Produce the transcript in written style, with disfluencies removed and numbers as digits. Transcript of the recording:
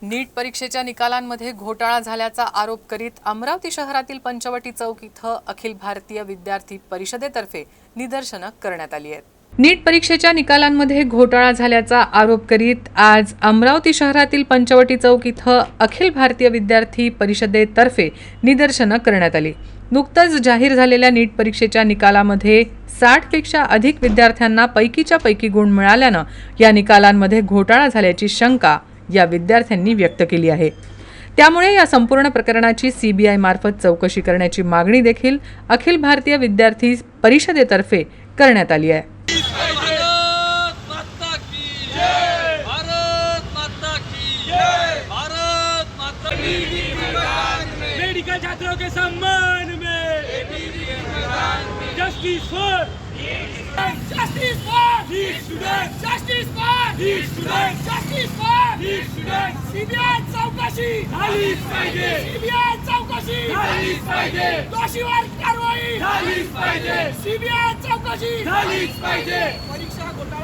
नीट परीक्षेच्या निकालांमध्ये घोटाळा झाल्याचा आरोप करीत अमरावती शहरातील पंचवटी चौक इथं अखिल भारतीय विद्यार्थी परिषदेतर्फे निदर्शनं करण्यात आली आहेत। नीट परीक्षेच्या निकालांमध्ये घोटाळा झाल्याचा आरोप करीत आज अमरावती शहरातील पंचवटी चौक इथं अखिल भारतीय विद्यार्थी परिषदेतर्फे निदर्शनं करण्यात आली। नुकतंच जाहीर झालेल्या नीट परीक्षेच्या निकालामध्ये 60 पेक्षा अधिक विद्यार्थ्यांना पैकीच्या पैकी गुण मिळाल्यानं या निकालांमध्ये घोटाळा झाल्याची शंका या विद्यार्थ्यांनी व्यक्त केली आहे। त्यामुळे या संपूर्ण प्रकरणाची सीबीआय मार्फत चौकशी करण्याची मागणी देखील अखिल भारतीय विद्यार्थी परिषदेतर्फे करण्यात आली आहे। मेडिकल छात्रों के सम्मान में justice for justice for justice for justice for CBI चौकशी झालीच पाहिजे, सीबीआय चौकशी झालीच पाहिजे, दोषीवर कारवाई झालीच पाहिजे, सीबीआय चौकशी झालीच पाहिजे। परीक्षा घोटाळा